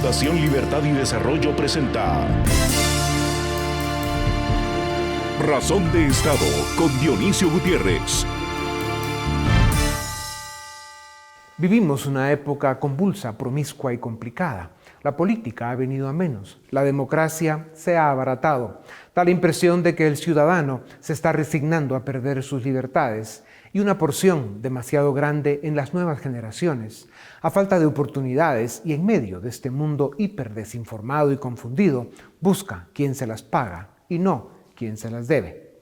Fundación Libertad y Desarrollo presenta Razón de Estado con Dionisio Gutiérrez. Vivimos una época convulsa, promiscua y complicada. La política ha venido a menos, la democracia se ha abaratado. Da la impresión de que el ciudadano se está resignando a perder sus libertades y una porción demasiado grande en las nuevas generaciones, a falta de oportunidades y en medio de este mundo hiperdesinformado y confundido, busca quien se las paga y no quien se las debe.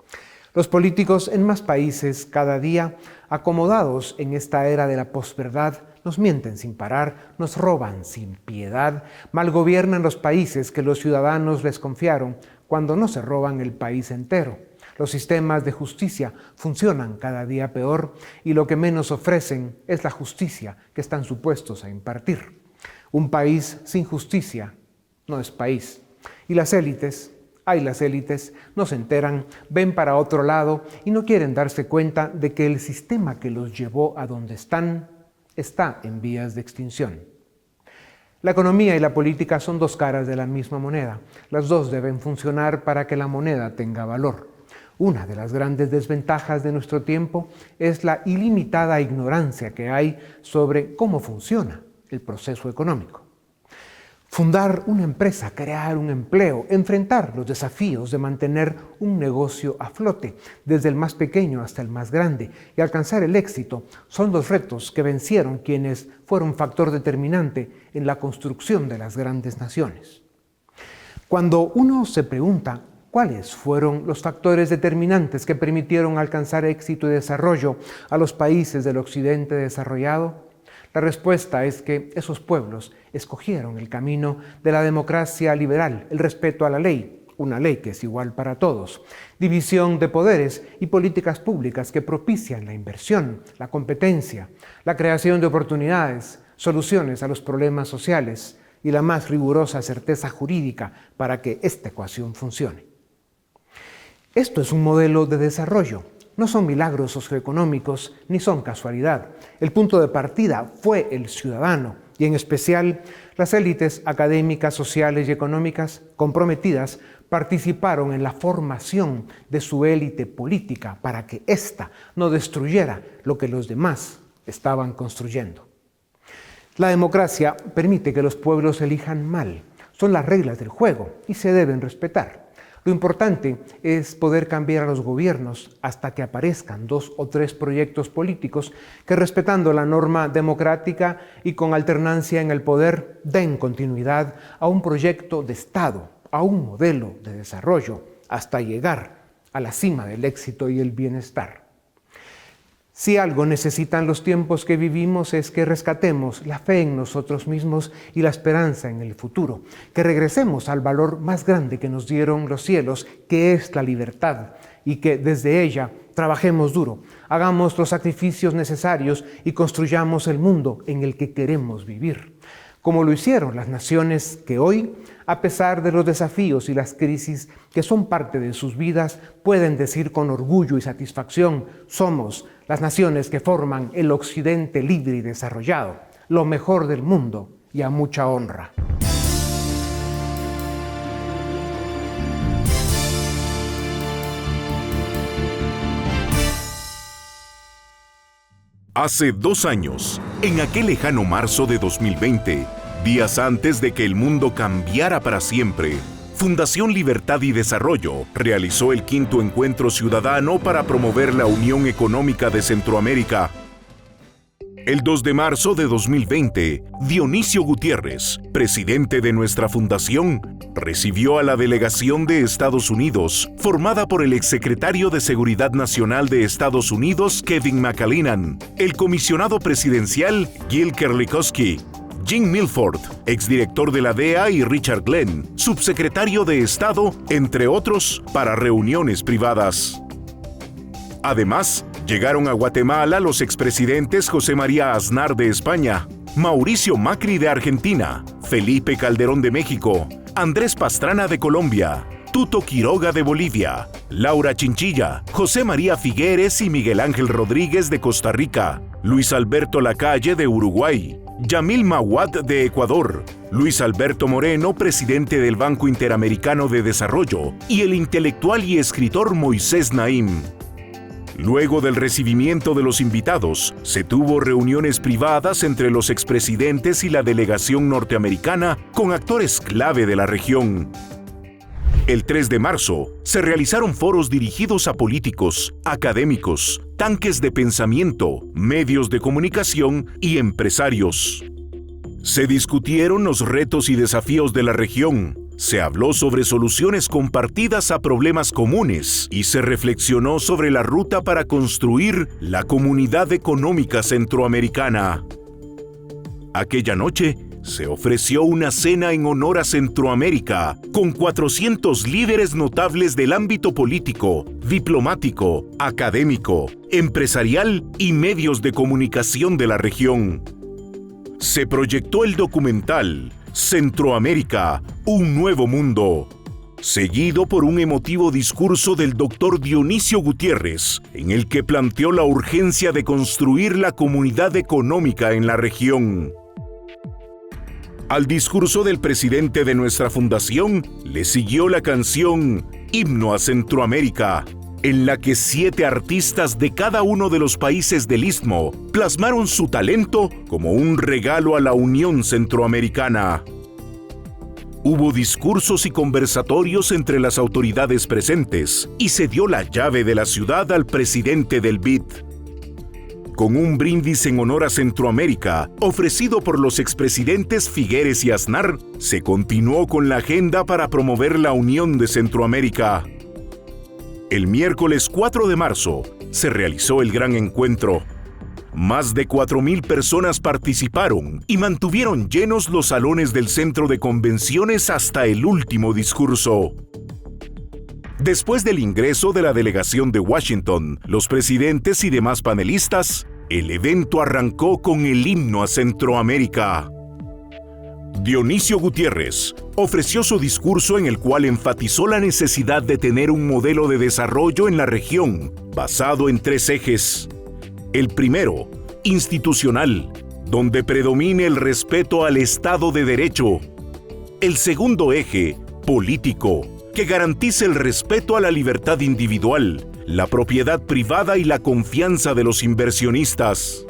Los políticos en más países cada día, acomodados en esta era de la posverdad, nos mienten sin parar, nos roban sin piedad, malgobiernan los países que los ciudadanos les confiaron cuando no se roban el país entero. Los sistemas de justicia funcionan cada día peor y lo que menos ofrecen es la justicia que están supuestos a impartir. Un país sin justicia no es país. Y las élites no se enteran, ven para otro lado y no quieren darse cuenta de que el sistema que los llevó a donde están está en vías de extinción. La economía y la política son dos caras de la misma moneda. Las dos deben funcionar para que la moneda tenga valor. Una de las grandes desventajas de nuestro tiempo es la ilimitada ignorancia que hay sobre cómo funciona el proceso económico. Fundar una empresa, crear un empleo, enfrentar los desafíos de mantener un negocio a flote, desde el más pequeño hasta el más grande, y alcanzar el éxito son los retos que vencieron quienes fueron factor determinante en la construcción de las grandes naciones. Cuando uno se pregunta ¿cuáles fueron los factores determinantes que permitieron alcanzar éxito y desarrollo a los países del occidente desarrollado? La respuesta es que esos pueblos escogieron el camino de la democracia liberal, el respeto a la ley, una ley que es igual para todos, división de poderes y políticas públicas que propician la inversión, la competencia, la creación de oportunidades, soluciones a los problemas sociales y la más rigurosa certeza jurídica para que esta ecuación funcione. Esto es un modelo de desarrollo. No son milagros socioeconómicos ni son casualidad. El punto de partida fue el ciudadano y en especial las élites académicas, sociales y económicas comprometidas participaron en la formación de su élite política para que ésta no destruyera lo que los demás estaban construyendo. La democracia permite que los pueblos elijan mal. Son las reglas del juego y se deben respetar. Lo importante es poder cambiar a los gobiernos hasta que aparezcan 2 o 3 proyectos políticos que, respetando la norma democrática y con alternancia en el poder, den continuidad a un proyecto de Estado, a un modelo de desarrollo, hasta llegar a la cima del éxito y el bienestar. Si algo necesitan los tiempos que vivimos es que rescatemos la fe en nosotros mismos y la esperanza en el futuro, que regresemos al valor más grande que nos dieron los cielos, que es la libertad, y que desde ella trabajemos duro, hagamos los sacrificios necesarios y construyamos el mundo en el que queremos vivir, como lo hicieron las naciones que hoy, a pesar de los desafíos y las crisis que son parte de sus vidas, pueden decir con orgullo y satisfacción: somos las naciones que forman el occidente libre y desarrollado, lo mejor del mundo y a mucha honra. Hace 2 años, en aquel lejano marzo de 2020, días antes de que el mundo cambiara para siempre, Fundación Libertad y Desarrollo realizó el 5º Encuentro Ciudadano para promover la Unión Económica de Centroamérica. El 2 de marzo de 2020, Dionisio Gutiérrez, presidente de nuestra fundación, recibió a la delegación de Estados Unidos, formada por el exsecretario de Seguridad Nacional de Estados Unidos, Kevin McAleenan, el comisionado presidencial, Gil Kerlikowske, Jim Milford, exdirector de la DEA, y Richard Glenn, subsecretario de Estado, entre otros, para reuniones privadas. Además, llegaron a Guatemala los expresidentes José María Aznar de España, Mauricio Macri de Argentina, Felipe Calderón de México, Andrés Pastrana de Colombia, Tuto Quiroga de Bolivia, Laura Chinchilla, José María Figueres y Miguel Ángel Rodríguez de Costa Rica, Luis Alberto Lacalle de Uruguay, Yamil Mahuad de Ecuador, Luis Alberto Moreno, presidente del Banco Interamericano de Desarrollo, y el intelectual y escritor Moisés Naim. Luego del recibimiento de los invitados, se tuvo reuniones privadas entre los expresidentes y la delegación norteamericana con actores clave de la región. El 3 de marzo, se realizaron foros dirigidos a políticos, académicos, tanques de pensamiento, medios de comunicación y empresarios. Se discutieron los retos y desafíos de la región, se habló sobre soluciones compartidas a problemas comunes y se reflexionó sobre la ruta para construir la Comunidad Económica Centroamericana. Aquella noche, se ofreció una cena en honor a Centroamérica, con 400 líderes notables del ámbito político, diplomático, académico, empresarial y medios de comunicación de la región. Se proyectó el documental Centroamérica, un nuevo mundo, seguido por un emotivo discurso del doctor Dionisio Gutiérrez, en el que planteó la urgencia de construir la comunidad económica en la región. Al discurso del presidente de nuestra fundación le siguió la canción Himno a Centroamérica, en la que 7 artistas de cada uno de los países del Istmo plasmaron su talento como un regalo a la Unión Centroamericana. Hubo discursos y conversatorios entre las autoridades presentes y se dio la llave de la ciudad al presidente del BID. Con un brindis en honor a Centroamérica, ofrecido por los expresidentes Figueres y Aznar, se continuó con la agenda para promover la unión de Centroamérica. El miércoles 4 de marzo se realizó el gran encuentro. Más de 4,000 personas participaron y mantuvieron llenos los salones del centro de convenciones hasta el último discurso. Después del ingreso de la delegación de Washington, los presidentes y demás panelistas, el evento arrancó con el himno a Centroamérica. Dionisio Gutiérrez ofreció su discurso en el cual enfatizó la necesidad de tener un modelo de desarrollo en la región basado en 3 ejes. El primero, institucional, donde predomine el respeto al Estado de Derecho. El segundo eje, político, que garantice el respeto a la libertad individual, la propiedad privada y la confianza de los inversionistas.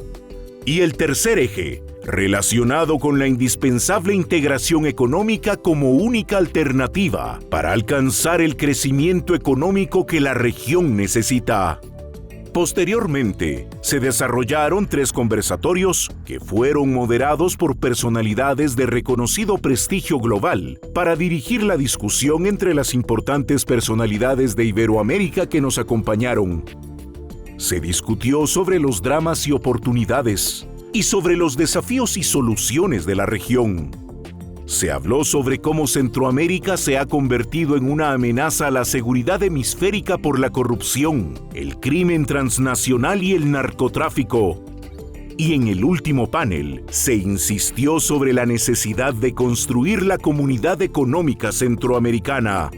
Y el tercer eje, relacionado con la indispensable integración económica como única alternativa para alcanzar el crecimiento económico que la región necesita. Posteriormente, se desarrollaron 3 conversatorios que fueron moderados por personalidades de reconocido prestigio global para dirigir la discusión entre las importantes personalidades de Iberoamérica que nos acompañaron. Se discutió sobre los dramas y oportunidades y sobre los desafíos y soluciones de la región. Se habló sobre cómo Centroamérica se ha convertido en una amenaza a la seguridad hemisférica por la corrupción, el crimen transnacional y el narcotráfico. Y en el último panel, se insistió sobre la necesidad de construir la Comunidad Económica Centroamericana.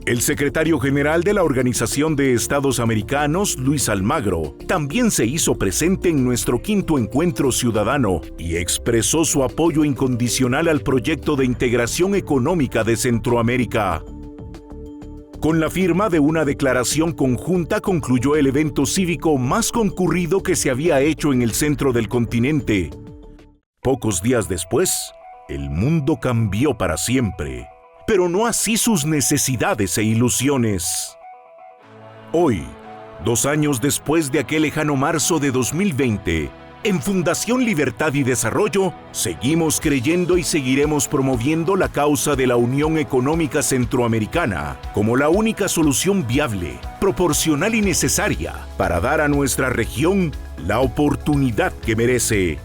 El secretario general de la Organización de Estados Americanos, Luis Almagro, también se hizo presente en nuestro 5º encuentro ciudadano y expresó su apoyo incondicional al proyecto de integración económica de Centroamérica. Con la firma de una declaración conjunta concluyó el evento cívico más concurrido que se había hecho en el centro del continente. Pocos días después, el mundo cambió para siempre, pero no así sus necesidades e ilusiones. Hoy, 2 años después de aquel lejano marzo de 2020, en Fundación Libertad y Desarrollo, seguimos creyendo y seguiremos promoviendo la causa de la Unión Económica Centroamericana como la única solución viable, proporcional y necesaria para dar a nuestra región la oportunidad que merece.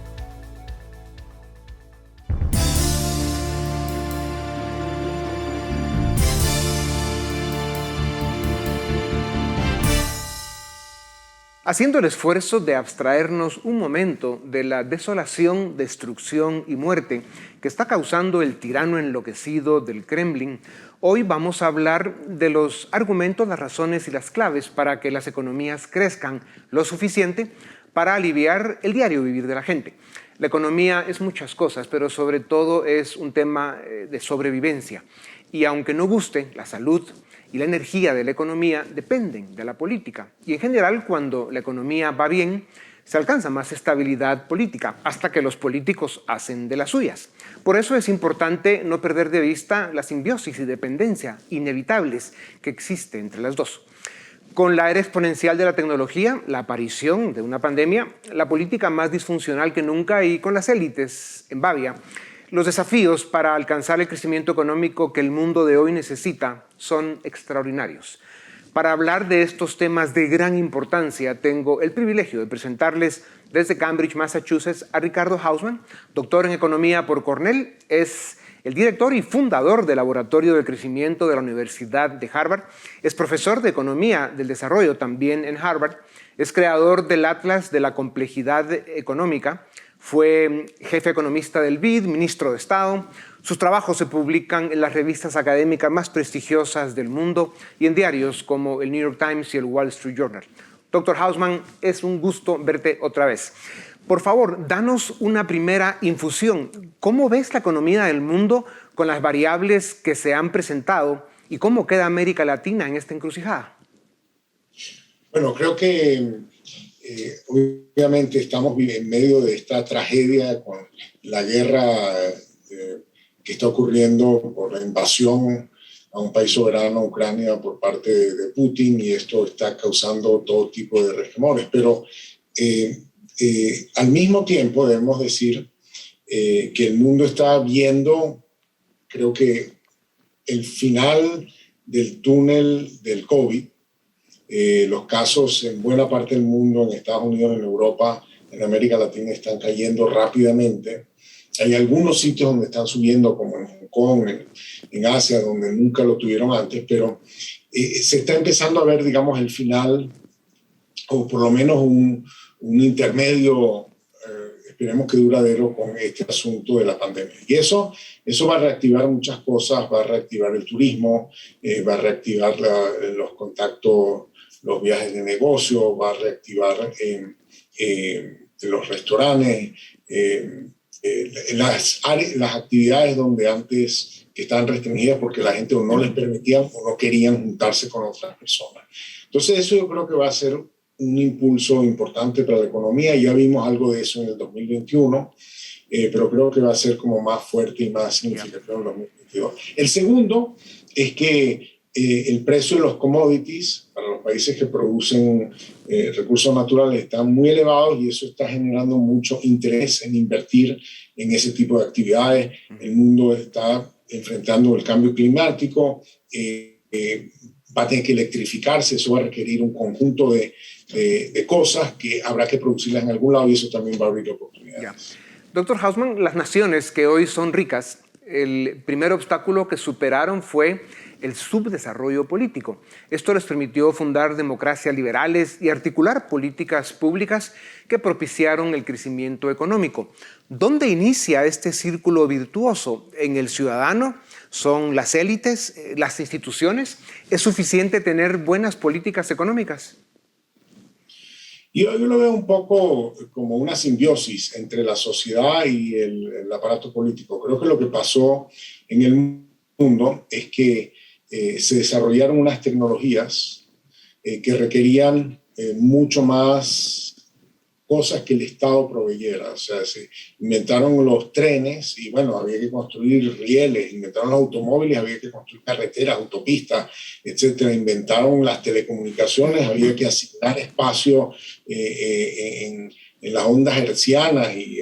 Haciendo el esfuerzo de abstraernos un momento de la desolación, destrucción y muerte que está causando el tirano enloquecido del Kremlin, hoy vamos a hablar de los argumentos, las razones y las claves para que las economías crezcan lo suficiente para aliviar el diario vivir de la gente. La economía es muchas cosas, pero sobre todo es un tema de sobrevivencia. Y aunque no guste, la salud y la energía de la economía dependen de la política. Y en general, cuando la economía va bien, se alcanza más estabilidad política, hasta que los políticos hacen de las suyas. Por eso es importante no perder de vista la simbiosis y dependencia inevitables que existe entre las dos. Con la era exponencial de la tecnología, la aparición de una pandemia, la política más disfuncional que nunca y con las élites en babia, los desafíos para alcanzar el crecimiento económico que el mundo de hoy necesita son extraordinarios. Para hablar de estos temas de gran importancia, tengo el privilegio de presentarles desde Cambridge, Massachusetts, a Ricardo Hausmann, doctor en Economía por Cornell, es el director y fundador del Laboratorio del Crecimiento de la Universidad de Harvard, es profesor de Economía del Desarrollo también en Harvard, es creador del Atlas de la Complejidad Económica, fue jefe economista del BID, ministro de Estado. Sus trabajos se publican en las revistas académicas más prestigiosas del mundo y en diarios como el New York Times y el Wall Street Journal. Dr. Hausmann, es un gusto verte otra vez. Por favor, danos una primera infusión. ¿Cómo ves la economía del mundo con las variables que se han presentado y cómo queda América Latina en esta encrucijada? Bueno, creo que obviamente estamos en medio de esta tragedia con la guerra que está ocurriendo por la invasión a un país soberano, Ucrania, por parte de Putin, y esto está causando todo tipo de resquemores. Pero al mismo tiempo debemos decir que el mundo está viendo, creo que, el final del túnel del COVID. Los casos en buena parte del mundo, en Estados Unidos, en Europa, en América Latina, están cayendo rápidamente. Hay algunos sitios donde están subiendo, como en Hong Kong, en Asia, donde nunca lo tuvieron antes, pero se está empezando a ver, digamos, el final, o por lo menos un intermedio, esperemos que duradero, con este asunto de la pandemia. Y eso va a reactivar muchas cosas, va a reactivar el turismo, va a reactivar los contactos, los viajes de negocio, va a reactivar los restaurantes, las actividades donde antes estaban restringidas porque la gente o no les permitían o no querían juntarse con otras personas. Entonces eso yo creo que va a ser un impulso importante para la economía. Ya vimos algo de eso en el 2021, pero creo que va a ser como más fuerte y más significativo en el 2022. El segundo es que el precio de los commodities para los países que producen recursos naturales están muy elevados, y eso está generando mucho interés en invertir en ese tipo de actividades. El mundo está enfrentando el cambio climático, va a tener que electrificarse, eso va a requerir un conjunto de cosas que habrá que producirlas en algún lado, y eso también va a abrir oportunidades. Ya. Dr. Hausmann, las naciones que hoy son ricas, el primer obstáculo que superaron fue el subdesarrollo político. Esto les permitió fundar democracias liberales y articular políticas públicas que propiciaron el crecimiento económico. ¿Dónde inicia este círculo virtuoso? ¿En el ciudadano? ¿Son las élites? ¿Las instituciones? ¿Es suficiente tener buenas políticas económicas? Yo lo veo un poco como una simbiosis entre la sociedad y el aparato político. Creo que lo que pasó en el mundo es que se desarrollaron unas tecnologías que requerían mucho más cosas que el Estado proveyera. O sea, se inventaron los trenes y, bueno, había que construir rieles, inventaron los automóviles, había que construir carreteras, autopistas, etcétera. Inventaron las telecomunicaciones, había que asignar espacio en las ondas hertzianas y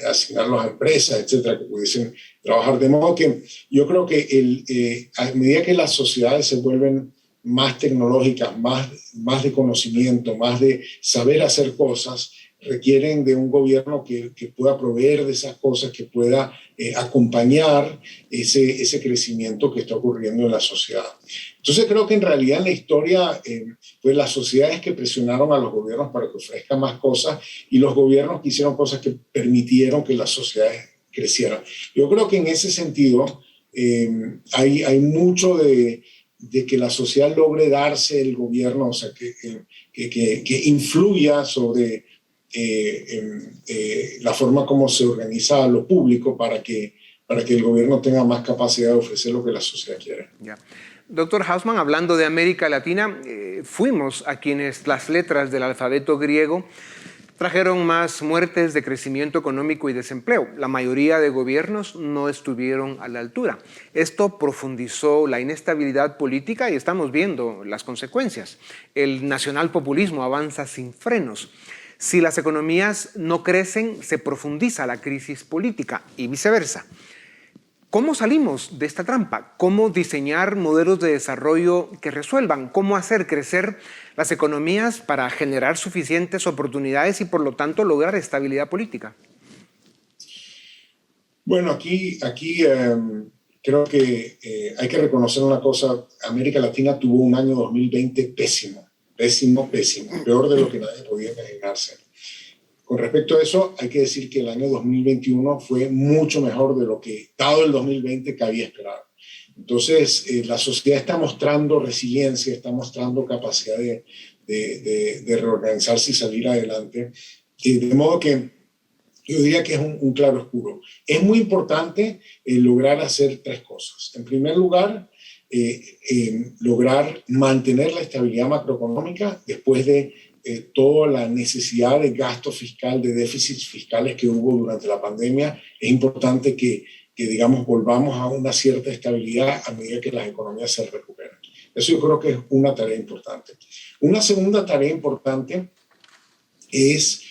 asignarlos a empresas, etcétera, que pudiesen trabajar. De modo que yo creo que a medida que las sociedades se vuelven más tecnológicas, más de conocimiento, más de saber hacer cosas, requieren de un gobierno que pueda proveer de esas cosas, que pueda acompañar ese crecimiento que está ocurriendo en la sociedad. Entonces creo que en realidad en la historia pues las sociedades que presionaron a los gobiernos para que ofrezcan más cosas, y los gobiernos que hicieron cosas que permitieron que las sociedades crecieran. Yo creo que en ese sentido hay mucho de que la sociedad logre darse el gobierno, o sea, que influya sobre la forma como se organiza lo público para que el gobierno tenga más capacidad de ofrecer lo que la sociedad quiere. Ya. Doctor Hausmann, hablando de América Latina, fuimos a quienes las letras del alfabeto griego trajeron más muertes de crecimiento económico y desempleo. La mayoría de gobiernos no estuvieron a la altura. Esto profundizó la inestabilidad política y estamos viendo las consecuencias. El nacionalpopulismo avanza sin frenos. Si las economías no crecen, se profundiza la crisis política y viceversa. ¿Cómo salimos de esta trampa? ¿Cómo diseñar modelos de desarrollo que resuelvan? ¿Cómo hacer crecer las economías para generar suficientes oportunidades y, por lo tanto, lograr estabilidad política? Bueno, aquí creo que hay que reconocer una cosa. América Latina tuvo un año 2020 pésimo, peor de lo que nadie podía imaginarse. Con respecto a eso, hay que decir que el año 2021 fue mucho mejor de lo que, dado el 2020, cabía esperar. Entonces, la sociedad está mostrando resiliencia, está mostrando capacidad de reorganizarse y salir adelante. De modo que yo diría que es un claro oscuro. Es muy importante lograr hacer tres cosas. En primer lugar, lograr mantener la estabilidad macroeconómica después de toda la necesidad de gasto fiscal, de déficits fiscales que hubo durante la pandemia. Es importante que digamos, volvamos a una cierta estabilidad a medida que las economías se recuperan. Eso yo creo que es una tarea importante. Una segunda tarea importante es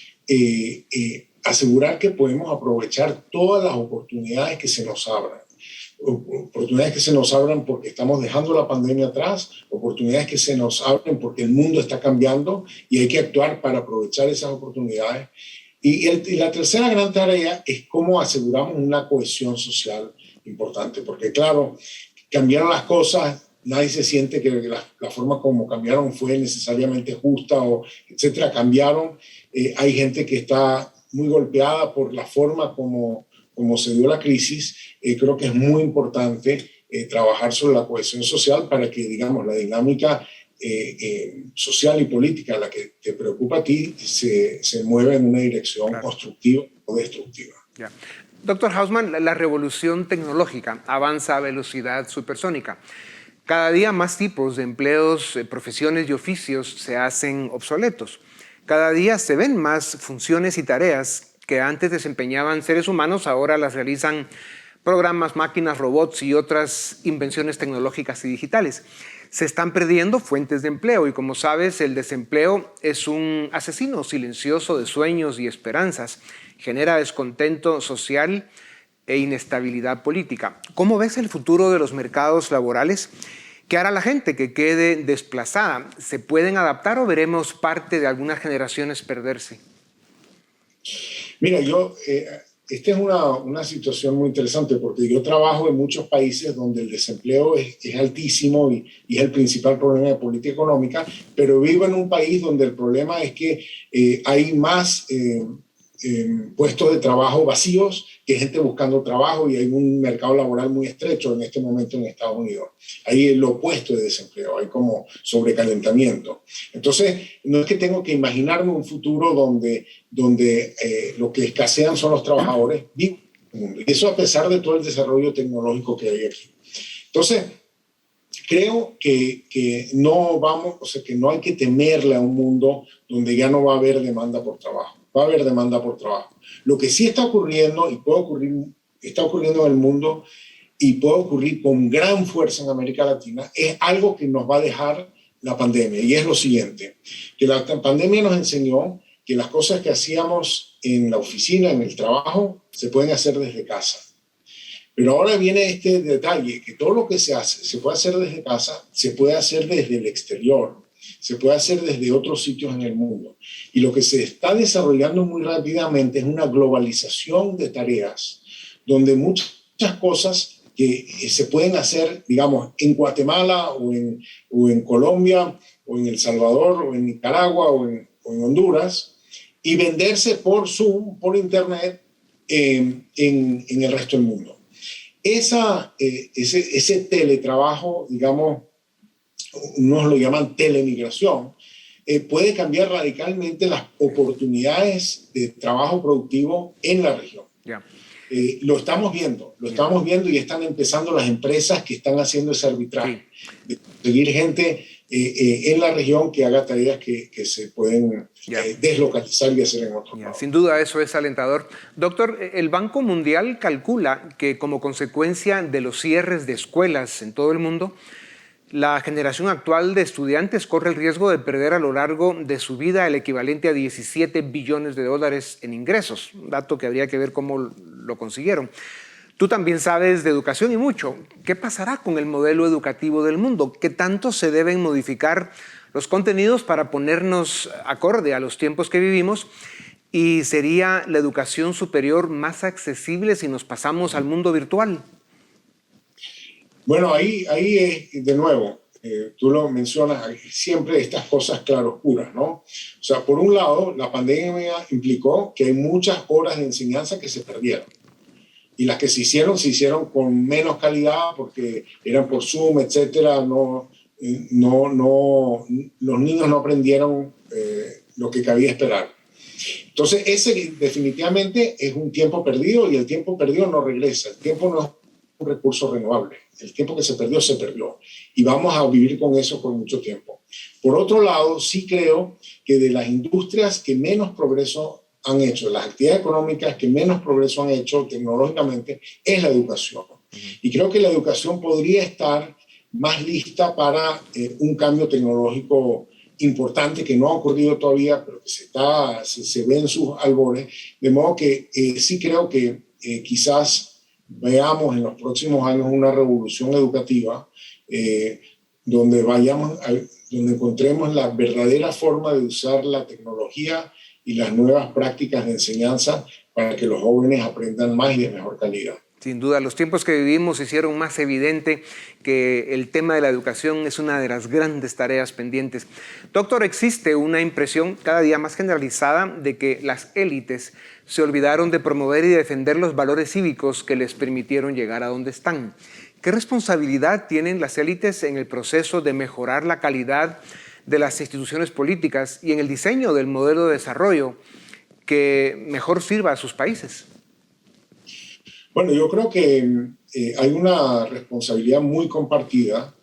asegurar que podemos aprovechar todas las oportunidades que se nos abran. Oportunidades que se nos abran porque estamos dejando la pandemia atrás, oportunidades que se nos abren porque el mundo está cambiando y hay que actuar para aprovechar esas oportunidades. Y la tercera gran tarea es cómo aseguramos una cohesión social importante, porque claro, cambiaron las cosas, nadie se siente que la forma como cambiaron fue necesariamente justa, o etcétera, cambiaron. Hay gente que está muy golpeada por la forma como se dio la crisis. Creo que es muy importante trabajar sobre la cohesión social para que, digamos, la dinámica social y política, la que te preocupa a ti, se mueva en una dirección constructiva o destructiva. Yeah. Doctor Hausmann, la revolución tecnológica avanza a velocidad supersónica. Cada día más tipos de empleos, profesiones y oficios se hacen obsoletos. Cada día se ven más funciones y tareas que antes desempeñaban seres humanos, ahora las realizan programas, máquinas, robots y otras invenciones tecnológicas y digitales. Se están perdiendo fuentes de empleo y, como sabes, el desempleo es un asesino silencioso de sueños y esperanzas. Genera descontento social e inestabilidad política. ¿Cómo ves el futuro de los mercados laborales? ¿Qué hará la gente que quede desplazada? ¿Se pueden adaptar o veremos parte de algunas generaciones perderse? Mira, esta es una situación muy interesante porque yo trabajo en muchos países donde el desempleo es altísimo y es el principal problema de política económica, pero vivo en un país donde el problema es que hay más puestos de trabajo vacíos que gente buscando trabajo y hay un mercado laboral muy estrecho en este momento en Estados Unidos. Hay lo opuesto de desempleo, hay como sobrecalentamiento. Entonces, no es que tengo que imaginarme un futuro donde lo que escasean son los trabajadores vivos en el mundo. Y eso a pesar de todo el desarrollo tecnológico que hay aquí. Entonces, creo que no hay que temerle a un mundo donde ya no va a haber demanda por trabajo. Va a haber demanda por trabajo. Lo que sí está ocurriendo está ocurriendo en el mundo y puede ocurrir con gran fuerza en América Latina, es algo que nos va a dejar la pandemia. Y es lo siguiente, que la pandemia nos enseñó que las cosas que hacíamos en la oficina, en el trabajo, se pueden hacer desde casa. Pero ahora viene este detalle, que todo lo que se hace, se puede hacer desde casa, se puede hacer desde el exterior, se puede hacer desde otros sitios en el mundo. Y lo que se está desarrollando muy rápidamente es una globalización de tareas, donde muchas cosas que se pueden hacer, digamos, en Guatemala o en Colombia o en El Salvador o en Nicaragua o en Honduras, y venderse por Zoom, por Internet, en el resto del mundo. Ese teletrabajo, digamos, unos lo llaman telemigración, puede cambiar radicalmente las oportunidades de trabajo productivo en la región. Ya. Lo estamos viendo y están empezando las empresas que están haciendo ese arbitraje, de conseguir gente en la región que haga tareas que se pueden deslocalizar y hacer en otros lados. Sin duda eso es alentador. Doctor, el Banco Mundial calcula que como consecuencia de los cierres de escuelas en todo el mundo, la generación actual de estudiantes corre el riesgo de perder a lo largo de su vida el equivalente a 17 billones de dólares en ingresos, un dato que habría que ver cómo lo consiguieron. Tú también sabes de educación y mucho. ¿Qué pasará con el modelo educativo del mundo? ¿Qué tanto se deben modificar los contenidos para ponernos acorde a los tiempos que vivimos? ¿Y sería la educación superior más accesible si nos pasamos al mundo virtual? Bueno, ahí de nuevo, tú lo mencionas, hay siempre estas cosas claroscuras, ¿no? O sea, por un lado, la pandemia implicó que hay muchas horas de enseñanza que se perdieron. Y las que se hicieron con menos calidad porque eran por Zoom, etcétera. Los niños no aprendieron lo que cabía esperar. Entonces, ese definitivamente es un tiempo perdido y el tiempo perdido no regresa. El tiempo no es un recurso renovable. El tiempo que se perdió y vamos a vivir con eso por mucho tiempo. Por otro lado, sí creo que de las industrias que menos progreso han hecho, de las actividades económicas que menos progreso han hecho tecnológicamente, es la educación. Y creo que la educación podría estar más lista para un cambio tecnológico importante que no ha ocurrido todavía, pero que se ve en sus albores. De modo que sí creo que quizás veamos en los próximos años una revolución educativa donde encontremos la verdadera forma de usar la tecnología y las nuevas prácticas de enseñanza para que los jóvenes aprendan más y de mejor calidad. Sin duda, los tiempos que vivimos hicieron más evidente que el tema de la educación es una de las grandes tareas pendientes. Doctor, existe una impresión cada día más generalizada de que las élites se olvidaron de promover y defender los valores cívicos que les permitieron llegar a donde están. ¿Qué responsabilidad tienen las élites en el proceso de mejorar la calidad de las instituciones políticas y en el diseño del modelo de desarrollo que mejor sirva a sus países? Bueno, yo creo que hay una responsabilidad muy compartida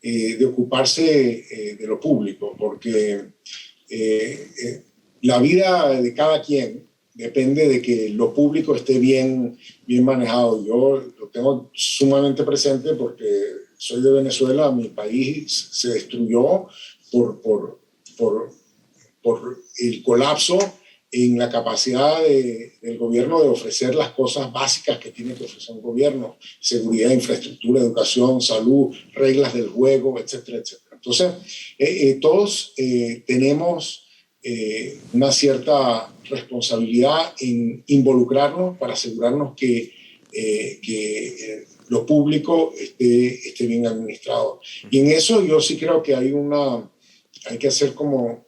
de ocuparse de lo público, porque la vida de cada quien depende de que lo público esté bien manejado. Yo lo tengo sumamente presente porque soy de Venezuela, mi país se destruyó por el colapso en la capacidad del gobierno de ofrecer las cosas básicas que tiene que ofrecer un gobierno: seguridad, infraestructura, educación, salud, reglas del juego, etcétera, etcétera. Entonces, todos tenemos una cierta responsabilidad en involucrarnos para asegurarnos que lo público esté bien administrado. Y en eso yo sí creo que hay que hacer como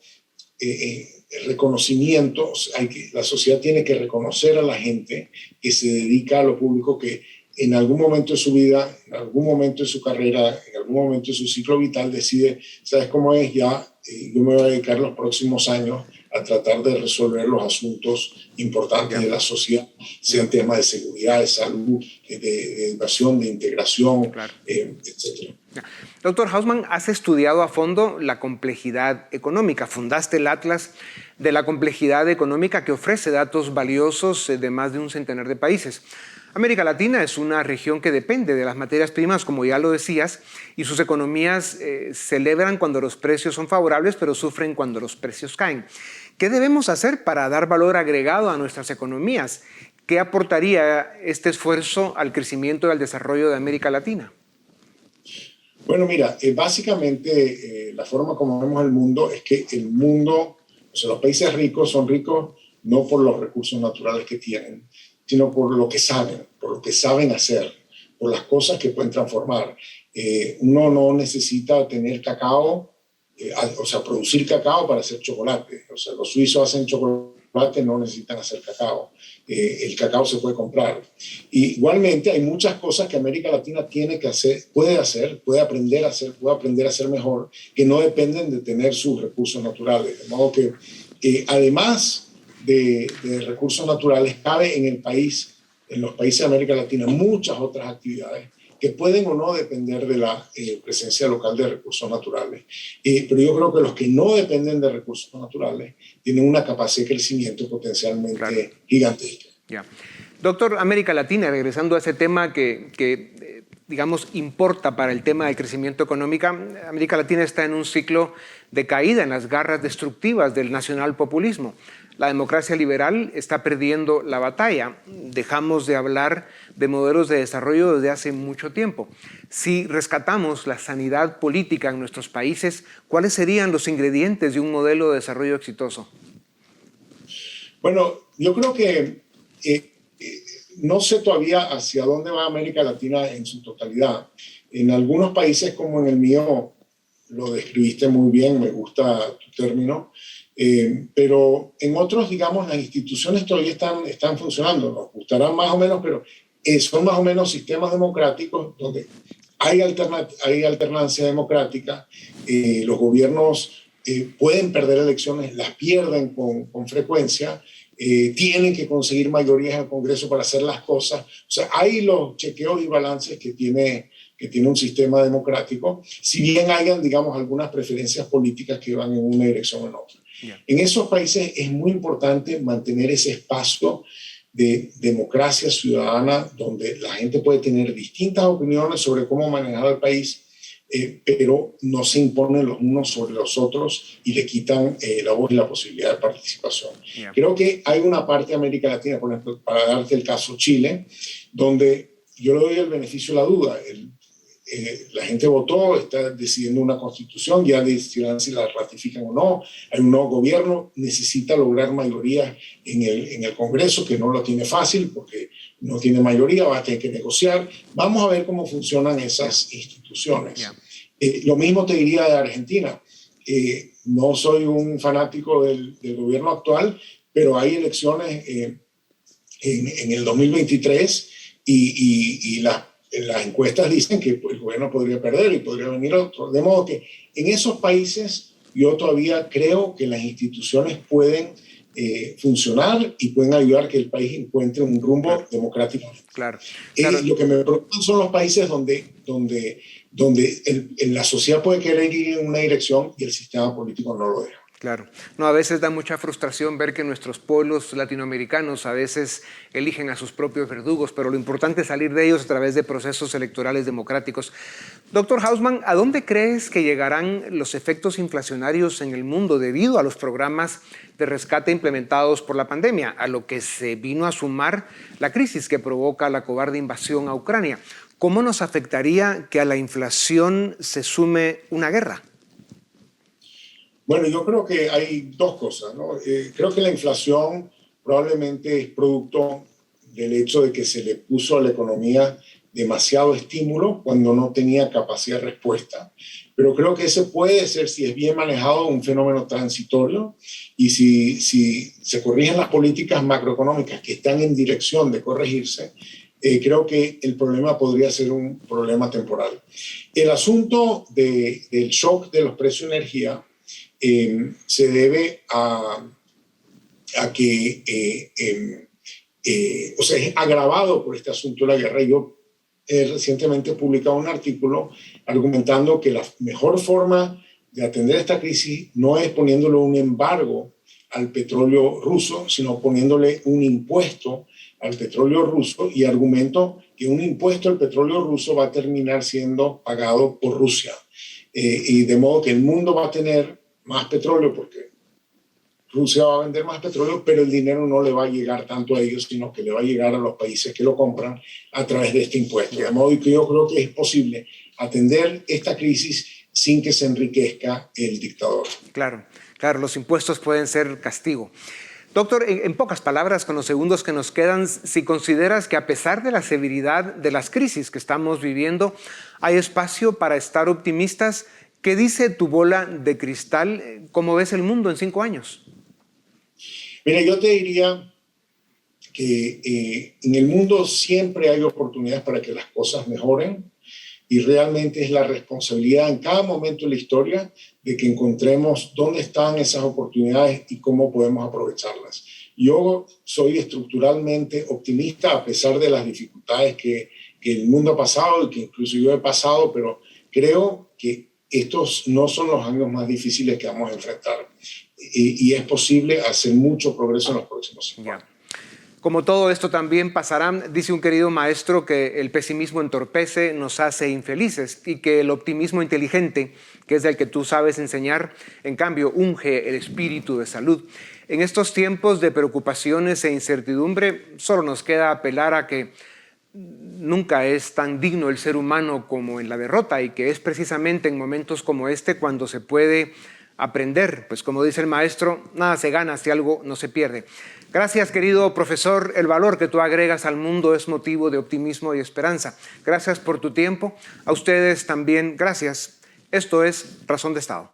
reconocimientos. La sociedad tiene que reconocer a la gente que se dedica a lo público, que en algún momento de su vida, en algún momento de su carrera, en algún momento de su ciclo vital decide, ¿sabes cómo es? Ya yo me voy a dedicar los próximos años a tratar de resolver los asuntos importantes de la sociedad, sean temas de seguridad, de salud, de educación, de integración, etc. Doctor Hausmann, has estudiado a fondo la complejidad económica. Fundaste el Atlas de la Complejidad Económica, que ofrece datos valiosos de más de un centenar de países. América Latina es una región que depende de las materias primas, como ya lo decías, y sus economías celebran cuando los precios son favorables, pero sufren cuando los precios caen. ¿Qué debemos hacer para dar valor agregado a nuestras economías? ¿Qué aportaría este esfuerzo al crecimiento y al desarrollo de América Latina? Bueno, mira, básicamente la forma como vemos el mundo es que el mundo, o sea, los países ricos son ricos no por los recursos naturales que tienen, sino por lo que saben hacer, por las cosas que pueden transformar. Uno no necesita tener cacao, o sea, producir cacao para hacer chocolate. O sea, los suizos hacen chocolate chocolate no necesitan hacer cacao. El cacao se puede comprar. Y igualmente hay muchas cosas que América Latina tiene que hacer, puede aprender a hacer mejor, que no dependen de tener sus recursos naturales. De modo que además de recursos naturales, cabe en los países de América Latina, muchas otras actividades que pueden o no depender de la presencia local de recursos naturales. Pero yo creo que los que no dependen de recursos naturales tienen una capacidad de crecimiento potencialmente gigantesca. Ya. Doctor, América Latina, regresando a ese tema que digamos, importa para el tema del crecimiento económico, América Latina está en un ciclo de caída en las garras destructivas del nacionalpopulismo. La democracia liberal está perdiendo la batalla. Dejamos de hablar de modelos de desarrollo desde hace mucho tiempo. Si rescatamos la sanidad política en nuestros países, ¿cuáles serían los ingredientes de un modelo de desarrollo exitoso? Bueno, yo creo que no sé todavía hacia dónde va América Latina en su totalidad. En algunos países como en el mío, lo describiste muy bien, me gusta tu término, pero en otros, digamos, las instituciones todavía están funcionando. Nos gustarán más o menos, pero son más o menos sistemas democráticos donde hay alternancia democrática. Los gobiernos pueden perder elecciones, las pierden con frecuencia. Tienen que conseguir mayorías en el Congreso para hacer las cosas. O sea, hay los chequeos y balances que tiene un sistema democrático, si bien hayan, digamos, algunas preferencias políticas que van en una dirección o en otra. Yeah. En esos países es muy importante mantener ese espacio de democracia ciudadana donde la gente puede tener distintas opiniones sobre cómo manejar el país, pero no se imponen los unos sobre los otros y le quitan la voz y la posibilidad de participación. Yeah. Creo que hay una parte de América Latina, por ejemplo, para darte el caso Chile, donde yo le doy el beneficio de la duda. La gente votó, está decidiendo una constitución, ya decidirán si la ratifican o no. Hay un nuevo gobierno, necesita lograr mayoría en el Congreso, que no lo tiene fácil porque no tiene mayoría, va a tener que negociar. Vamos a ver cómo funcionan esas instituciones. Yeah. Lo mismo te diría de Argentina. No soy un fanático del gobierno actual, pero hay elecciones en el 2023 y las encuestas dicen que el gobierno podría perder y podría venir otro. De modo que en esos países yo todavía creo que las instituciones pueden funcionar y pueden ayudar a que el país encuentre un rumbo democrático. Claro. Lo que me preocupan son los países donde la sociedad puede querer ir en una dirección y el sistema político no lo deja. Claro. No, a veces da mucha frustración ver que nuestros pueblos latinoamericanos a veces eligen a sus propios verdugos, pero lo importante es salir de ellos a través de procesos electorales democráticos. Doctor Hausman, ¿a dónde crees que llegarán los efectos inflacionarios en el mundo debido a los programas de rescate implementados por la pandemia, a lo que se vino a sumar la crisis que provoca la cobarde invasión a Ucrania? ¿Cómo nos afectaría que a la inflación se sume una guerra? Bueno, yo creo que hay dos cosas, ¿no? Creo que la inflación probablemente es producto del hecho de que se le puso a la economía demasiado estímulo cuando no tenía capacidad de respuesta. Pero creo que ese puede ser, si es bien manejado, un fenómeno transitorio y si se corrigen las políticas macroeconómicas que están en dirección de corregirse, creo que el problema podría ser un problema temporal. El asunto del shock de los precios de energía se debe a que, o sea, es agravado por este asunto de la guerra. Yo recientemente he publicado un artículo argumentando que la mejor forma de atender esta crisis no es poniéndole un embargo al petróleo ruso, sino poniéndole un impuesto al petróleo ruso, y argumento que un impuesto al petróleo ruso va a terminar siendo pagado por Rusia. Y de modo que el mundo va a tener más petróleo porque Rusia va a vender más petróleo, pero el dinero no le va a llegar tanto a ellos, sino que le va a llegar a los países que lo compran a través de este impuesto. De modo que yo creo que es posible atender esta crisis sin que se enriquezca el dictador. Claro, claro, los impuestos pueden ser castigo. Doctor, en pocas palabras, con los segundos que nos quedan, si consideras que a pesar de la severidad de las crisis que estamos viviendo, hay espacio para estar optimistas, ¿qué dice tu bola de cristal? ¿Cómo ves el mundo en 5 años? Mira, yo te diría que en el mundo siempre hay oportunidades para que las cosas mejoren y realmente es la responsabilidad en cada momento de la historia de que encontremos dónde están esas oportunidades y cómo podemos aprovecharlas. Yo soy estructuralmente optimista a pesar de las dificultades que el mundo ha pasado y que incluso yo he pasado, pero creo que estos no son los años más difíciles que vamos a enfrentar y es posible hacer mucho progreso en los próximos 5 años. Como todo esto también pasará, dice un querido maestro que el pesimismo entorpece, nos hace infelices y que el optimismo inteligente, que es el que tú sabes enseñar, en cambio unge el espíritu de salud. En estos tiempos de preocupaciones e incertidumbre, solo nos queda apelar a que nunca es tan digno el ser humano como en la derrota y que es precisamente en momentos como este cuando se puede aprender, pues como dice el maestro, nada se gana si algo no se pierde. Gracias, querido profesor, el valor que tú agregas al mundo es motivo de optimismo y esperanza. Gracias por tu tiempo, a ustedes también gracias. Esto es Razón de Estado.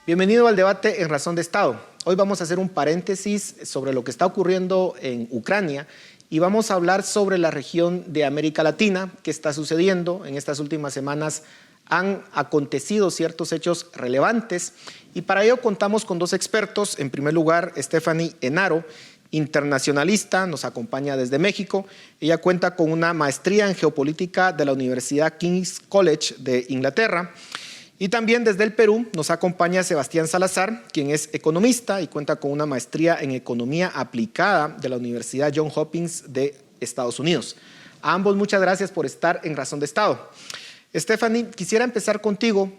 Bienvenido al debate en Razón de Estado. Hoy vamos a hacer un paréntesis sobre lo que está ocurriendo en Ucrania y vamos a hablar sobre la región de América Latina, qué está sucediendo. En estas últimas semanas han acontecido ciertos hechos relevantes y para ello contamos con dos expertos. En primer lugar, Stephanie Enaro, internacionalista, nos acompaña desde México. Ella cuenta con una maestría en geopolítica de la Universidad King's College de Inglaterra. Y también desde el Perú nos acompaña Sebastián Salazar, quien es economista y cuenta con una maestría en economía aplicada de la Universidad Johns Hopkins de Estados Unidos. A ambos muchas gracias por estar en Razón de Estado. Stephanie, quisiera empezar contigo.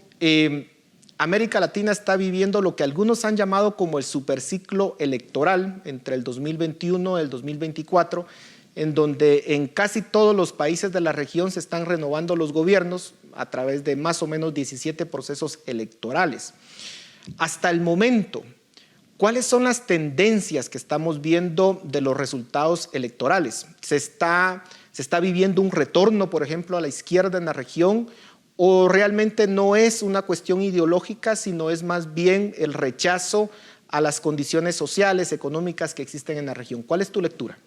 América Latina está viviendo lo que algunos han llamado como el superciclo electoral entre el 2021 y el 2024, en donde en casi todos los países de la región se están renovando los gobiernos a través de más o menos 17 procesos electorales. Hasta el momento, ¿cuáles son las tendencias que estamos viendo de los resultados electorales? ¿Se está viviendo un retorno, por ejemplo, a la izquierda en la región? ¿O realmente no es una cuestión ideológica, sino es más bien el rechazo a las condiciones sociales, económicas que existen en la región? ¿Cuál es tu lectura?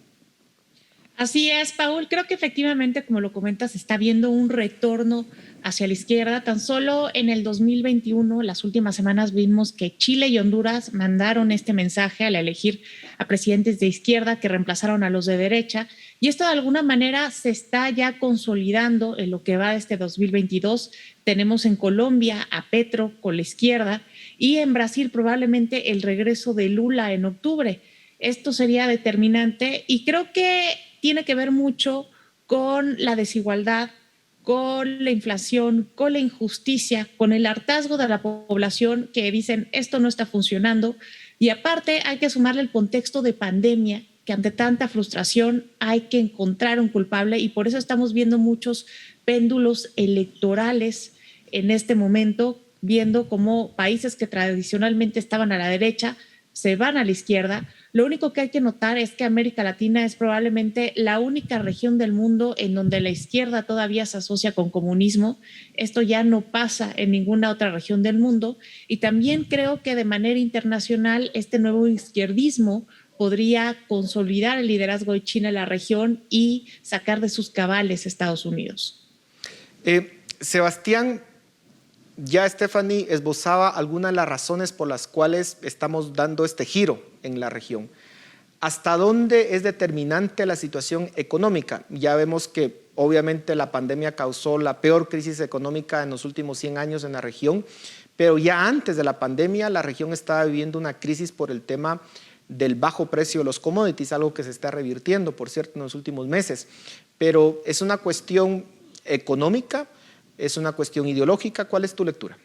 Así es, Paul. Creo que efectivamente, como lo comentas, está habiendo un retorno hacia la izquierda. Tan solo en el 2021, las últimas semanas, vimos que Chile y Honduras mandaron este mensaje al elegir a presidentes de izquierda que reemplazaron a los de derecha. Y esto de alguna manera se está ya consolidando en lo que va de este 2022. Tenemos en Colombia a Petro con la izquierda y en Brasil probablemente el regreso de Lula en octubre. Esto sería determinante y creo que tiene que ver mucho con la desigualdad, con la inflación, con la injusticia, con el hartazgo de la población que dicen esto no está funcionando. Y aparte hay que sumarle el contexto de pandemia, que ante tanta frustración hay que encontrar un culpable y por eso estamos viendo muchos péndulos electorales en este momento, viendo cómo países que tradicionalmente estaban a la derecha se van a la izquierda. Lo único que hay que notar es que América Latina es probablemente la única región del mundo en donde la izquierda todavía se asocia con comunismo. Esto ya no pasa en ninguna otra región del mundo. Y también creo que de manera internacional este nuevo izquierdismo podría consolidar el liderazgo de China en la región y sacar de sus cabales a Estados Unidos. Sebastián, ya Stephanie esbozaba algunas de las razones por las cuales estamos dando este giro en la región. ¿Hasta dónde es determinante la situación económica? Ya vemos que obviamente la pandemia causó la peor crisis económica en los últimos 100 años en la región, pero ya antes de la pandemia la región estaba viviendo una crisis por el tema del bajo precio de los commodities, algo que se está revirtiendo, por cierto, en los últimos meses. Pero ¿es una cuestión económica? ¿Es una cuestión ideológica? ¿Cuál es tu lectura?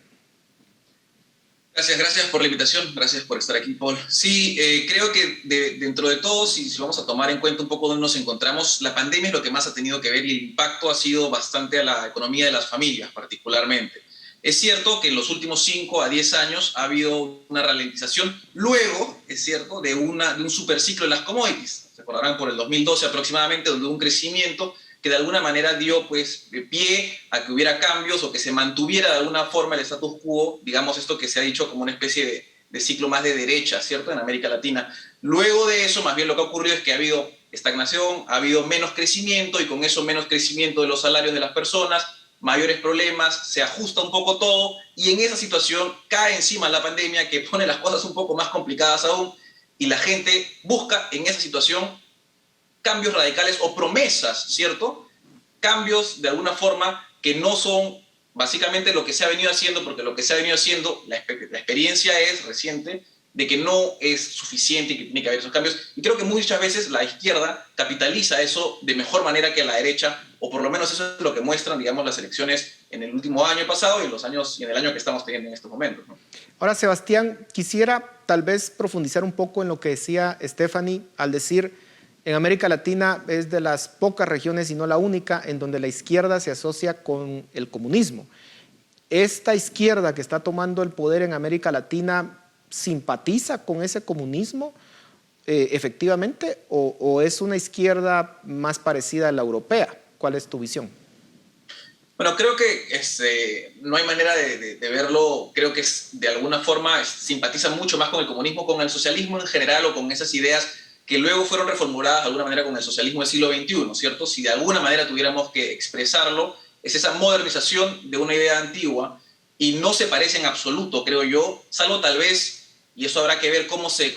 Gracias por la invitación, gracias por estar aquí, Paul. Sí, creo que dentro de todo, si vamos a tomar en cuenta un poco dónde nos encontramos, la pandemia es lo que más ha tenido que ver y el impacto ha sido bastante a la economía de las familias particularmente. Es cierto que en los últimos 5 a 10 años ha habido una ralentización, luego, es cierto, de un superciclo en las commodities. Se acordarán por el 2012 aproximadamente, donde hubo un crecimiento que de alguna manera dio pues pie a que hubiera cambios o que se mantuviera de alguna forma el status quo, digamos esto que se ha dicho como una especie de ciclo más de derecha, ¿cierto?, en América Latina. Luego de eso, más bien lo que ha ocurrido es que ha habido estagnación, ha habido menos crecimiento y con eso menos crecimiento de los salarios de las personas, mayores problemas, se ajusta un poco todo y en esa situación cae encima la pandemia que pone las cosas un poco más complicadas aún y la gente busca en esa situación cambios radicales o promesas, ¿cierto? Cambios de alguna forma que no son básicamente lo que se ha venido haciendo, porque lo que se ha venido haciendo, la experiencia es reciente, de que no es suficiente y que tiene que haber esos cambios. Y creo que muchas veces la izquierda capitaliza eso de mejor manera que la derecha, o por lo menos eso es lo que muestran, digamos, las elecciones en el último año pasado y en el año que estamos teniendo en estos momentos, ¿no? Ahora, Sebastián, quisiera tal vez profundizar un poco en lo que decía Stephanie al decir, en América Latina es de las pocas regiones, y no la única, en donde la izquierda se asocia con el comunismo. ¿Esta izquierda que está tomando el poder en América Latina simpatiza con ese comunismo efectivamente o es una izquierda más parecida a la europea? ¿Cuál es tu visión? Bueno, creo que no hay manera de verlo. Creo que de alguna forma simpatiza mucho más con el comunismo, con el socialismo en general o con esas ideas que luego fueron reformuladas de alguna manera con el socialismo del siglo XXI, ¿cierto? Si de alguna manera tuviéramos que expresarlo, es esa modernización de una idea antigua y no se parece en absoluto, creo yo, salvo tal vez, y eso habrá que ver cómo se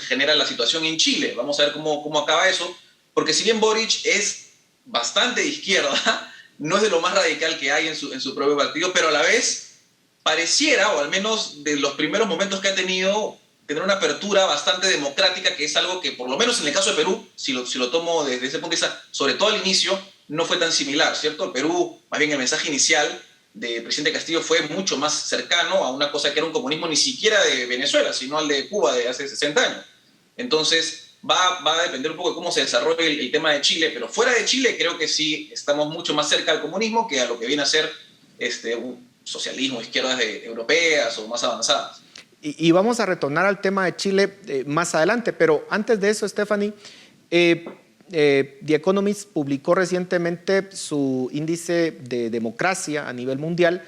genera la situación en Chile. Vamos a ver cómo acaba eso, porque si bien Boric es bastante de izquierda, no es de lo más radical que hay en su propio partido, pero a la vez pareciera, o al menos de los primeros momentos que ha tenido, tener una apertura bastante democrática, que es algo que, por lo menos en el caso de Perú, si lo tomo desde ese punto de vista, sobre todo al inicio, no fue tan similar, ¿cierto? El Perú, más bien el mensaje inicial del presidente Castillo fue mucho más cercano a una cosa que era un comunismo ni siquiera de Venezuela, sino al de Cuba de hace 60 años. Entonces, va a depender un poco de cómo se desarrolle el tema de Chile, pero fuera de Chile creo que sí estamos mucho más cerca al comunismo que a lo que viene a ser un socialismo, izquierdas europeas o más avanzadas. Y vamos a retornar al tema de Chile más adelante, pero antes de eso, Stephanie, The Economist publicó recientemente su índice de democracia a nivel mundial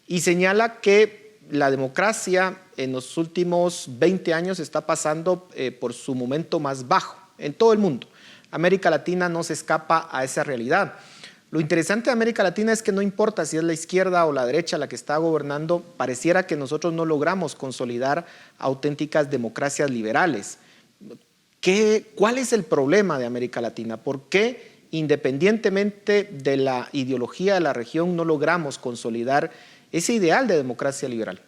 y señala que la democracia en los últimos 20 años está pasando por su momento más bajo en todo el mundo. América Latina no se escapa a esa realidad. Lo interesante de América Latina es que no importa si es la izquierda o la derecha la que está gobernando, pareciera que nosotros no logramos consolidar auténticas democracias liberales. ¿Cuál es el problema de América Latina? ¿Por qué, independientemente de la ideología de la región, no logramos consolidar ese ideal de democracia liberal?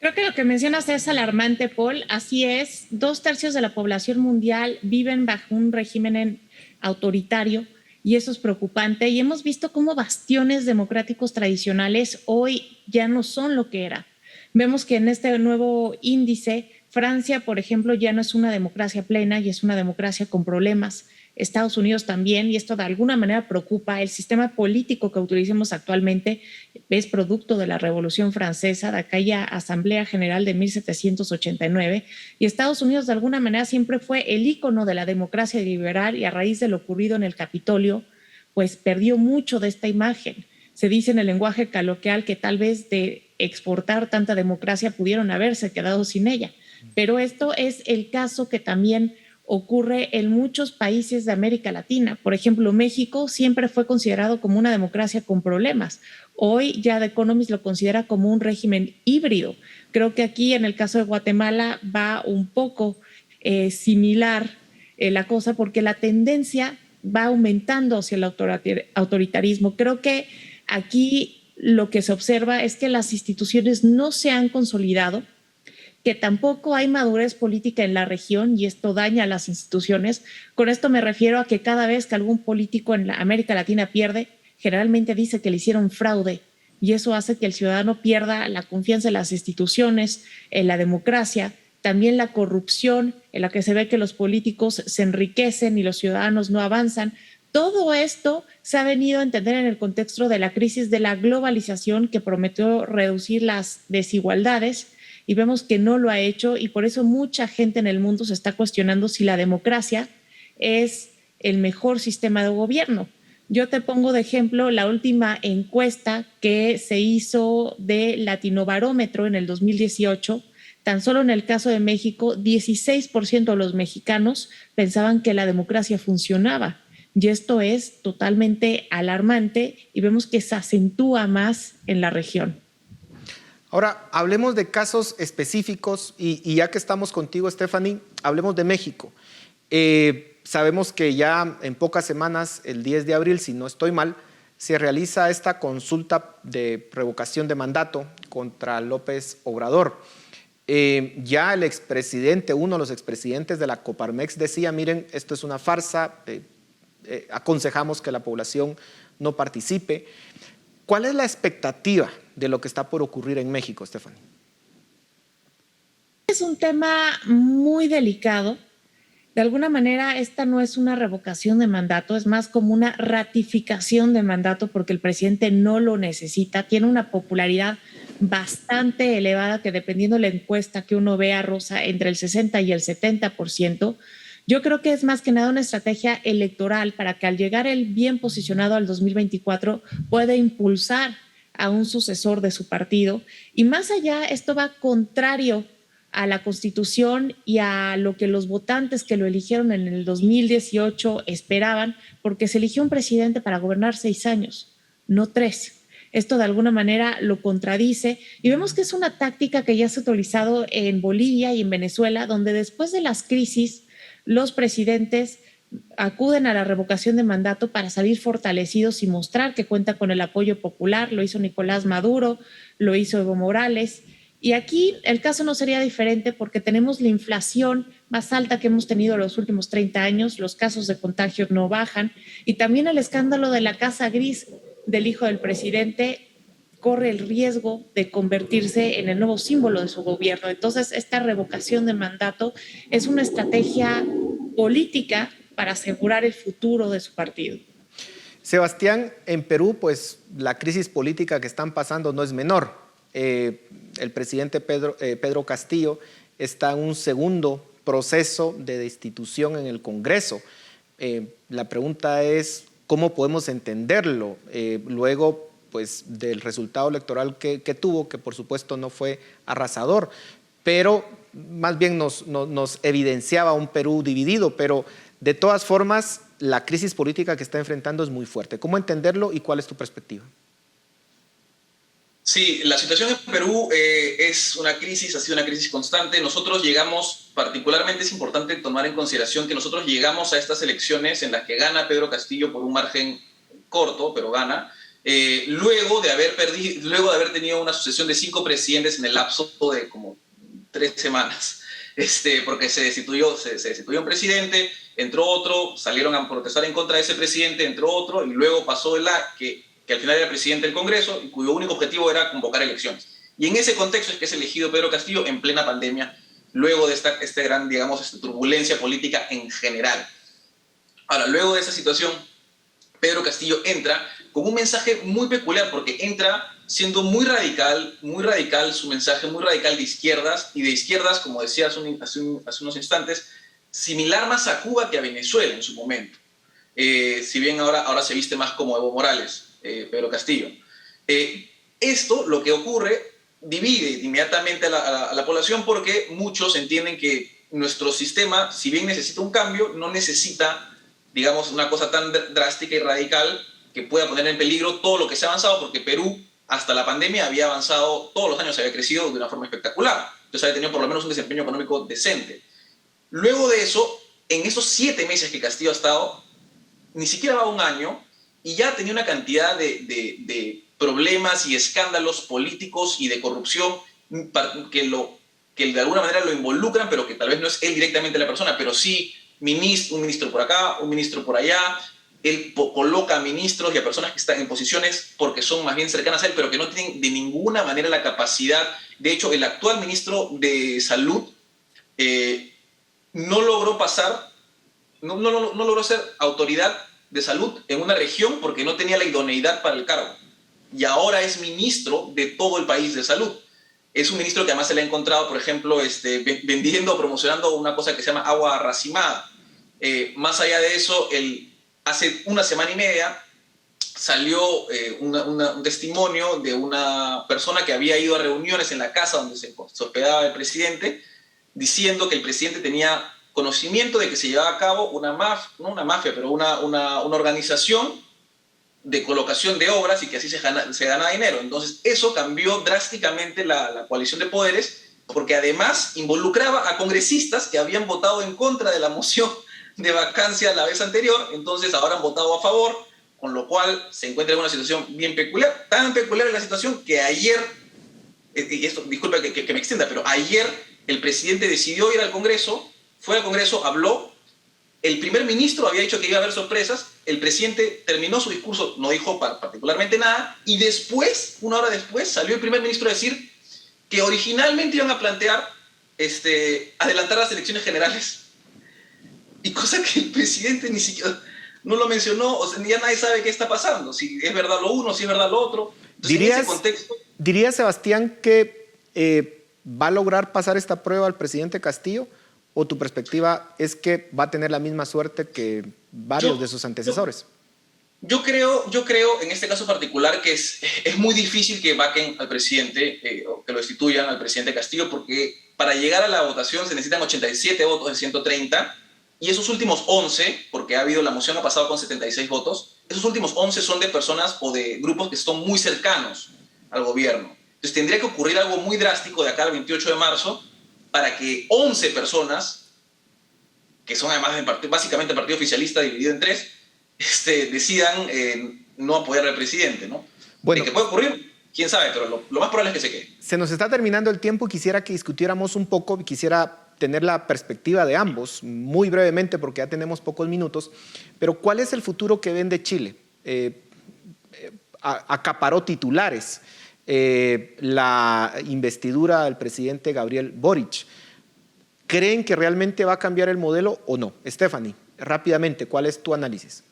Creo que lo que mencionas es alarmante, Paul. Así es, 2/3 de la población mundial viven bajo un régimen autoritario y eso es preocupante. Y hemos visto cómo bastiones democráticos tradicionales hoy ya no son lo que era. Vemos que en este nuevo índice, Francia, por ejemplo, ya no es una democracia plena y es una democracia con problemas. Estados Unidos también, y esto de alguna manera preocupa. El sistema político que utilizamos actualmente es producto de la Revolución Francesa, de aquella Asamblea General de 1789, y Estados Unidos de alguna manera siempre fue el ícono de la democracia liberal y a raíz de lo ocurrido en el Capitolio, pues perdió mucho de esta imagen. Se dice en el lenguaje coloquial que tal vez de exportar tanta democracia pudieron haberse quedado sin ella, pero esto es el caso que también ocurre en muchos países de América Latina. Por ejemplo, México siempre fue considerado como una democracia con problemas. Hoy ya The Economist lo considera como un régimen híbrido. Creo que aquí en el caso de Guatemala va un poco similar la cosa porque la tendencia va aumentando hacia el autoritarismo. Creo que aquí lo que se observa es que las instituciones no se han consolidado, que tampoco hay madurez política en la región y esto daña a las instituciones. Con esto me refiero a que cada vez que algún político en América Latina pierde, generalmente dice que le hicieron fraude y eso hace que el ciudadano pierda la confianza en las instituciones, en la democracia, también la corrupción, en la que se ve que los políticos se enriquecen y los ciudadanos no avanzan. Todo esto se ha venido a entender en el contexto de la crisis de la globalización que prometió reducir las desigualdades, y vemos que no lo ha hecho y por eso mucha gente en el mundo se está cuestionando si la democracia es el mejor sistema de gobierno. Yo te pongo de ejemplo la última encuesta que se hizo de Latinobarómetro en el 2018. Tan solo en el caso de México, 16% de los mexicanos pensaban que la democracia funcionaba. Y esto es totalmente alarmante y vemos que se acentúa más en la región. Ahora, hablemos de casos específicos y ya que estamos contigo, Stephanie, hablemos de México. Sabemos que ya en pocas semanas, el 10 de abril, si no estoy mal, se realiza esta consulta de revocación de mandato contra López Obrador. Ya el expresidente, uno de los expresidentes de la Coparmex decía, miren, esto es una farsa, aconsejamos que la población no participe. ¿Cuál es la expectativa de lo que está por ocurrir en México, Stephanie? Es un tema muy delicado. De alguna manera, esta no es una revocación de mandato, es más como una ratificación de mandato porque el presidente no lo necesita. Tiene una popularidad bastante elevada que dependiendo de la encuesta que uno vea, rosa entre el 60 y el 70%. Yo creo que es más que nada una estrategia electoral para que al llegar el bien posicionado al 2024 pueda impulsar a un sucesor de su partido. Y más allá, esto va contrario a la Constitución y a lo que los votantes que lo eligieron en el 2018 esperaban, porque se eligió un presidente para gobernar 6 años, no 3. Esto de alguna manera lo contradice y vemos que es una táctica que ya se ha utilizado en Bolivia y en Venezuela, donde después de las crisis los presidentes acuden a la revocación de mandato para salir fortalecidos y mostrar que cuenta con el apoyo popular. Lo hizo Nicolás Maduro, lo hizo Evo Morales. Y aquí el caso no sería diferente porque tenemos la inflación más alta que hemos tenido en los últimos 30 años, los casos de contagio no bajan y también el escándalo de la Casa Gris del hijo del presidente corre el riesgo de convertirse en el nuevo símbolo de su gobierno. Entonces, esta revocación de mandato es una estrategia política para asegurar el futuro de su partido. Sebastián, en Perú, pues la crisis política que están pasando no es menor. El presidente Pedro Castillo está en un segundo proceso de destitución en el Congreso. La pregunta es, ¿cómo podemos entenderlo? Luego, pues, del resultado electoral que tuvo, que por supuesto no fue arrasador, pero más bien nos evidenciaba un Perú dividido, pero de todas formas, la crisis política que está enfrentando es muy fuerte. ¿Cómo entenderlo y cuál es tu perspectiva? Sí, la situación en Perú es una crisis, ha sido una crisis constante. Nosotros llegamos, particularmente es importante tomar en consideración que nosotros llegamos a estas elecciones en las que gana Pedro Castillo por un margen corto, pero gana, luego de haber tenido una sucesión de 5 presidentes en el lapso de como 3 semanas. Porque se destituyó un presidente, entró otro, salieron a protestar en contra de ese presidente, entró otro, y luego pasó que al final era presidente del Congreso y cuyo único objetivo era convocar elecciones. Y en ese contexto es que es elegido Pedro Castillo en plena pandemia, luego de esta gran, digamos, turbulencia política en general. Ahora, luego de esa situación, Pedro Castillo entra con un mensaje muy peculiar, porque entra siendo muy radical su mensaje, muy radical de izquierdas, como decía hace unos instantes, similar más a Cuba que a Venezuela en su momento. Si bien ahora se viste más como Evo Morales, Pedro Castillo. Esto, lo que ocurre, divide inmediatamente a la población porque muchos entienden que nuestro sistema, si bien necesita un cambio, no necesita, digamos, una cosa tan drástica y radical que pueda poner en peligro todo lo que se ha avanzado, porque Perú, hasta la pandemia, había avanzado, todos los años había crecido de una forma espectacular. Entonces había tenido por lo menos un desempeño económico decente. Luego de eso, en esos 7 meses que Castillo ha estado, ni siquiera va un año, y ya tenía una cantidad de problemas y escándalos políticos y de corrupción que de alguna manera lo involucran, pero que tal vez no es él directamente la persona, pero sí un ministro por acá, un ministro por allá. Él coloca a ministros y a personas que están en posiciones porque son más bien cercanas a él, pero que no tienen de ninguna manera la capacidad. De hecho, el actual ministro de Salud no logró ser autoridad de salud en una región porque no tenía la idoneidad para el cargo. Y ahora es ministro de todo el país de salud. Es un ministro que además se le ha encontrado, por ejemplo, vendiendo o promocionando una cosa que se llama agua racimada. Más allá de eso, hace una semana y media salió un testimonio de una persona que había ido a reuniones en la casa donde se hospedaba el presidente, diciendo que el presidente tenía conocimiento de que se llevaba a cabo no una mafia, pero una organización de colocación de obras y que así se gana dinero. Entonces, eso cambió drásticamente la coalición de poderes, porque además involucraba a congresistas que habían votado en contra de la moción de vacancia la vez anterior, entonces ahora han votado a favor, con lo cual se encuentra en una situación bien peculiar. Tan peculiar es la situación que ayer, y esto, disculpa que me extienda, pero ayer el presidente decidió ir al Congreso, fue al Congreso, habló, el primer ministro había dicho que iba a haber sorpresas, el presidente terminó su discurso, no dijo particularmente nada, y después, una hora después, salió el primer ministro a decir que originalmente iban a plantear adelantar las elecciones generales, y cosa que el presidente ni siquiera no lo mencionó, o sea, ya nadie sabe qué está pasando, si es verdad lo uno, si es verdad lo otro. Entonces, en ese contexto, ¿dirías, Sebastián, que va a lograr pasar esta prueba el presidente Castillo? ¿O tu perspectiva es que va a tener la misma suerte que varios de sus antecesores? Yo creo, en este caso particular, que es muy difícil que vaquen al presidente, o que lo destituyan al presidente Castillo, porque para llegar a la votación se necesitan 87 votos de 130, y esos últimos 11, porque la moción ha pasado con 76 votos, esos últimos 11 son de personas o de grupos que son muy cercanos al gobierno. Entonces tendría que ocurrir algo muy drástico de acá al 28 de marzo, para que 11 personas, que son además básicamente el partido oficialista dividido en 3, decidan no apoyar al presidente, ¿no? Bueno, ¿qué puede ocurrir? Quién sabe, pero lo más probable es que se quede. Se nos está terminando el tiempo y quisiera que discutiéramos un poco, quisiera tener la perspectiva de ambos, muy brevemente porque ya tenemos pocos minutos, pero ¿cuál es el futuro que ven de Chile? Acaparó titulares la investidura del presidente Gabriel Boric. ¿Creen que realmente va a cambiar el modelo o no? Stephanie, rápidamente, ¿cuál es tu análisis?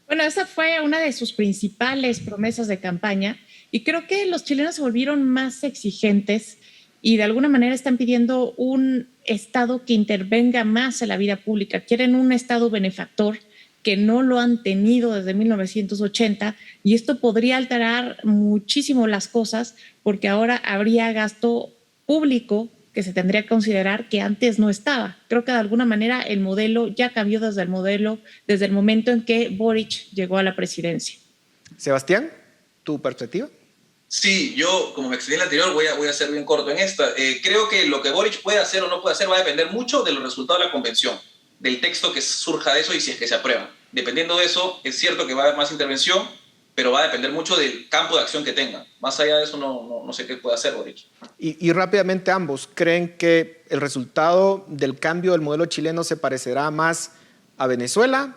Bueno, esa fue una de sus principales promesas de campaña y creo que los chilenos se volvieron más exigentes y de alguna manera están pidiendo un Estado que intervenga más en la vida pública. Quieren un Estado benefactor que no lo han tenido desde 1980 y esto podría alterar muchísimo las cosas porque ahora habría gasto público que se tendría que considerar que antes no estaba. Creo que de alguna manera el modelo ya cambió desde el momento en que Boric llegó a la presidencia. Sebastián, ¿tu perspectiva? Sí, yo, como me extendí en la anterior, voy a ser bien corto en esta. Creo que lo que Boric puede hacer o no puede hacer va a depender mucho de los resultados de la convención, del texto que surja de eso y si es que se aprueba. Dependiendo de eso, es cierto que va a haber más intervención, pero va a depender mucho del campo de acción que tenga. Más allá de eso, no sé qué puede hacer Boric. Y rápidamente ambos, ¿creen que el resultado del cambio del modelo chileno se parecerá más a Venezuela,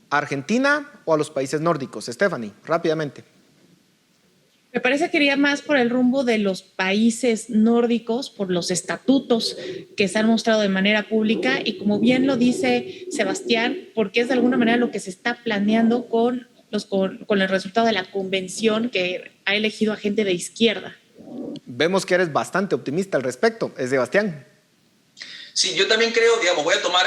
a Argentina o a los países nórdicos? Stephanie, rápidamente. Me parece que iría más por el rumbo de los países nórdicos, por los estatutos que se han mostrado de manera pública y como bien lo dice Sebastián, porque es de alguna manera lo que se está planeando con el resultado de la convención que ha elegido a gente de izquierda. Vemos que eres bastante optimista al respecto, Sebastián. Sí, yo también creo, voy a tomar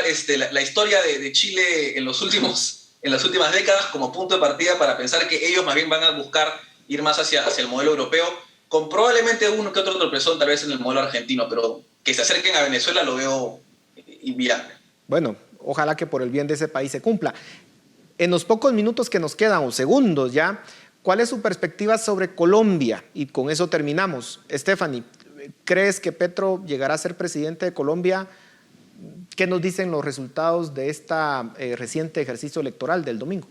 la historia de Chile en las últimas décadas como punto de partida para pensar que ellos más bien van a buscar ir más hacia el modelo europeo, con probablemente uno que otro tropezón tal vez en el modelo argentino, pero que se acerquen a Venezuela lo veo inviable. Bueno, ojalá que por el bien de ese país se cumpla. En los pocos minutos que nos quedan, o segundos ya, ¿cuál es su perspectiva sobre Colombia? Y con eso terminamos. Stephanie, ¿crees que Petro llegará a ser presidente de Colombia? ¿Qué nos dicen los resultados de esta reciente ejercicio electoral del domingo?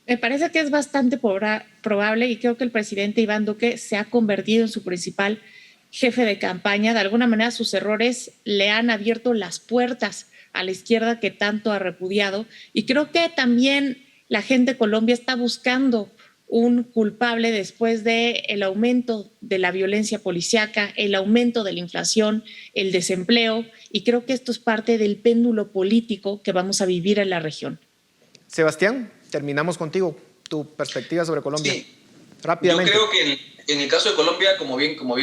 Me parece que es bastante probable y creo que el presidente Iván Duque se ha convertido en su principal jefe de campaña. De alguna manera sus errores le han abierto las puertas a la izquierda que tanto ha repudiado y creo que también la gente de Colombia está buscando un culpable después del aumento de la violencia policíaca, el aumento de la inflación, el desempleo y creo que esto es parte del péndulo político que vamos a vivir en la región. Sebastián, terminamos contigo. Tu perspectiva sobre Colombia. Sí. Rápidamente. Yo creo que en el caso de Colombia, como bien lo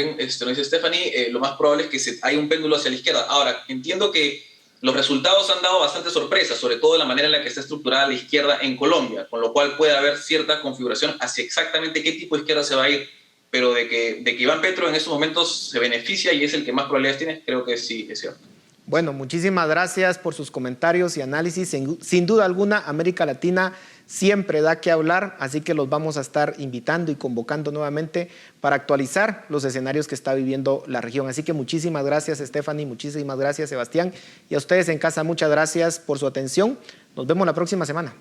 dice Stephanie, lo más probable es que haya un péndulo hacia la izquierda. Ahora, entiendo que los resultados han dado bastante sorpresa, sobre todo de la manera en la que está estructurada la izquierda en Colombia, con lo cual puede haber cierta configuración hacia exactamente qué tipo de izquierda se va a ir, pero de que Iván Petro en estos momentos se beneficia y es el que más probabilidades tiene, creo que sí es cierto. Bueno, muchísimas gracias por sus comentarios y análisis. Sin duda alguna, América Latina siempre da que hablar, así que los vamos a estar invitando y convocando nuevamente para actualizar los escenarios que está viviendo la región. Así que muchísimas gracias, Stephanie, muchísimas gracias, Sebastián. Y a ustedes en casa, muchas gracias por su atención. Nos vemos la próxima semana.